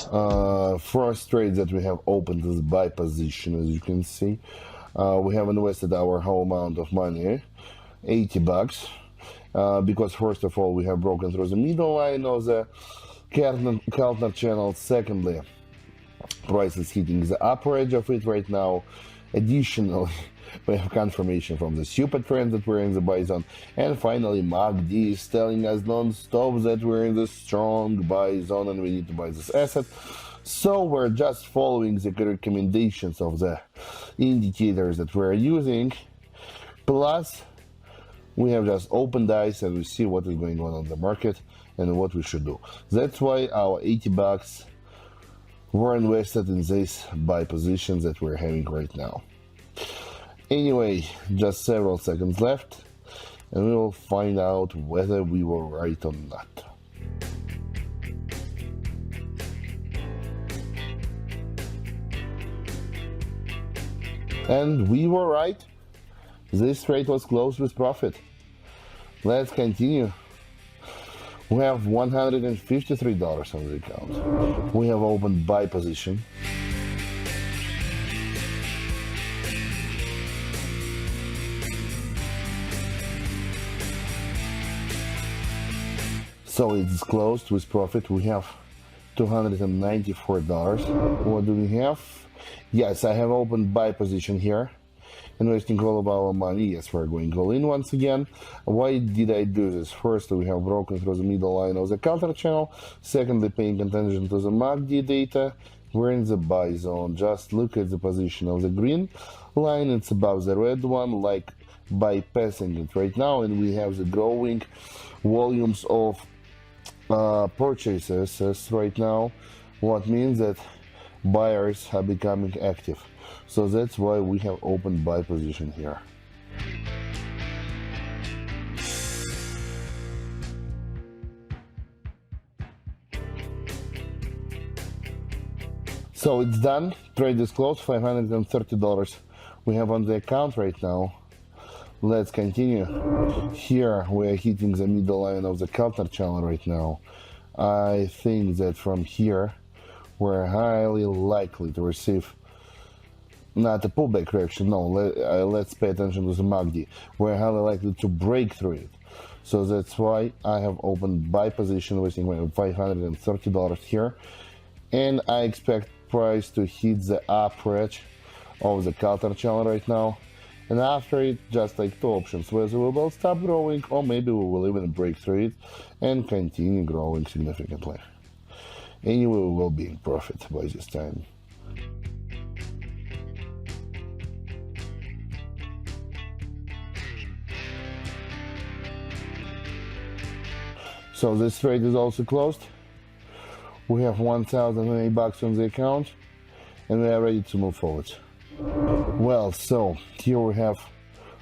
First trade that we have opened is buy position, as you can see. We have invested our whole amount of money, $80, because first of all we have broken through the middle line of the Keltner channel. Secondly, price is hitting the upper edge of it right now. Additionally, we have confirmation from the super trend that we're in the buy zone. And finally, MACD is telling us non-stop that we're in the strong buy zone and we need to buy this asset. So we're just following the recommendations of the indicators that we're using. Plus, we have just opened eyes and we see what is going on the market and what we should do. That's why our $80 were invested in this buy positions that we're having right now. Anyway, just several seconds left and we will find out whether we were right or not. And we were right. This trade was closed with profit. Let's continue. We have $153 on the account. We have opened buy position. So it's closed with profit. We have $294. What do we have? Yes, I have opened buy position here, investing all of our money. Yes, we're going all in once again. Why did I do this? First, we have broken through the middle line of the counter channel. Secondly, paying attention to the MACD data. We're in the buy zone. Just look at the position of the green line. It's above the red one, like bypassing it right now. And we have the growing volumes of purchases right now. What means that buyers are becoming active. So that's why we have opened buy position here. So it's done. Trade is closed. $530 we have on the account right now. Let's continue. Here we are hitting the middle line of the Keltner channel right now. I think that from here we're highly likely to receive not a pullback correction, no, let's pay attention to the MACD. We're highly likely to break through it. So that's why I have opened buy position with $530 here. And I expect price to hit the upper edge of the Keltner channel right now. And after it, just like two options, whether we will stop growing or maybe we will even break through it and continue growing significantly. Anyway, we will be in profit by this time. So this trade is also closed. We have $1,008 on the account and we are ready to move forward. Well, so here we have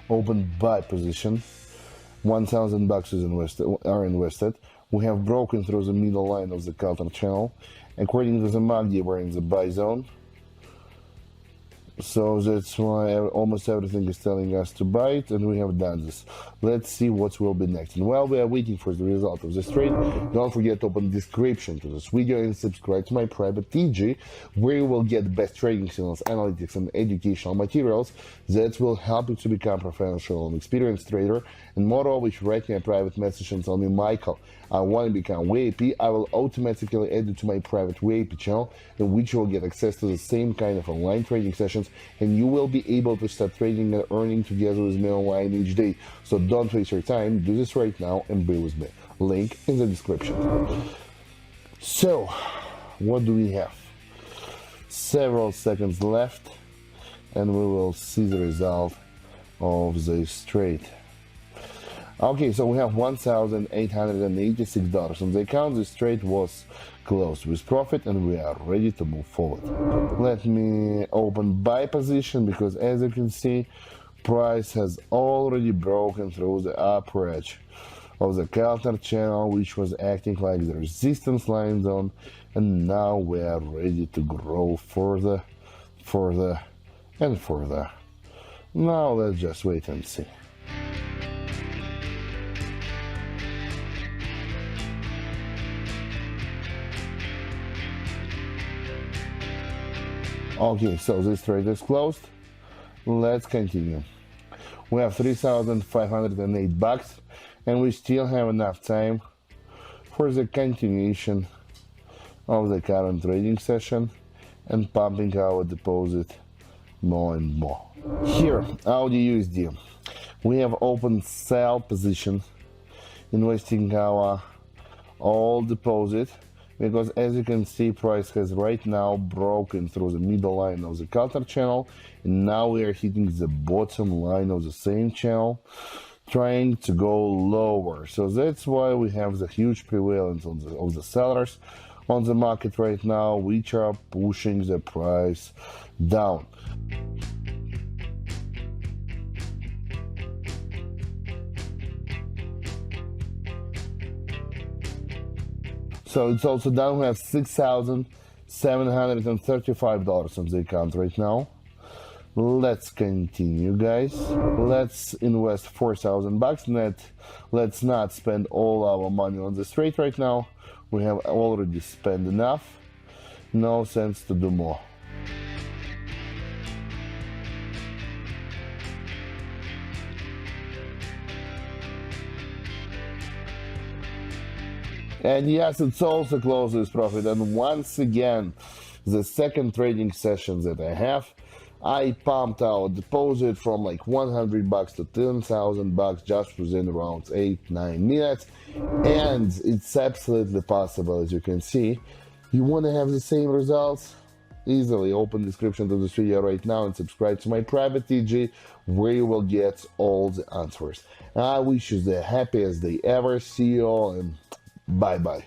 open buy position. $1,000 are invested. We have broken through the middle line of the Keltner channel. According to the MACD, we're in the buy zone. So that's why almost everything is telling us to buy it, and we have done this. Let's see what will be next. And while we are waiting for the result of this trade, don't forget to open the description to this video and subscribe to my private TG, where you will get the best trading signals, analytics, and educational materials that will help you to become a professional and experienced trader. And moreover, if you write me a private message and tell me, Michael, I want to become VIP, I will automatically add you to my private VIP channel, in which you will get access to the same kind of online trading sessions, and you will be able to start trading and earning together with me online each day. So don't waste your time, do this right now and be with me. Link in the description. So, what do we have? Several seconds left and we will see the result of this trade. Okay, so we have $1,886 on the account. This trade was closed with profit and we are ready to move forward. Let me open buy position because, as you can see, price has already broken through the upper edge of the Keltner channel, which was acting like the resistance line zone, and now we are ready to grow further and further. Now let's just wait and see. Okay, so this trade is closed. Let's continue. We have 3,508 bucks, and we still have enough time for the continuation of the current trading session and pumping our deposit more and more. Here, AUD/USD, we have open sell position, investing our all deposit, because as you can see, price has right now broken through the middle line of the Keltner channel, and now we are hitting the bottom line of the same channel, trying to go lower. So that's why we have the huge prevalence of the sellers on the market right now, which are pushing the price down. So it's also down. We have $6,735 on the account right now. Let's continue, guys. Let's invest 4,000 bucks net. Let's not spend all our money on this trade right now. We have already spent enough. No sense to do more. And yes, it's also close with profit. And once again, the second trading session that I have, I pumped our deposit from like 100 bucks to 10,000 bucks just within around 8-9 minutes. And it's absolutely possible, as you can see. You want to have the same results? Easily open description to this video right now and subscribe to my private TG, where you will get all the answers. I wish you the happiest day ever. See you all, and bye-bye.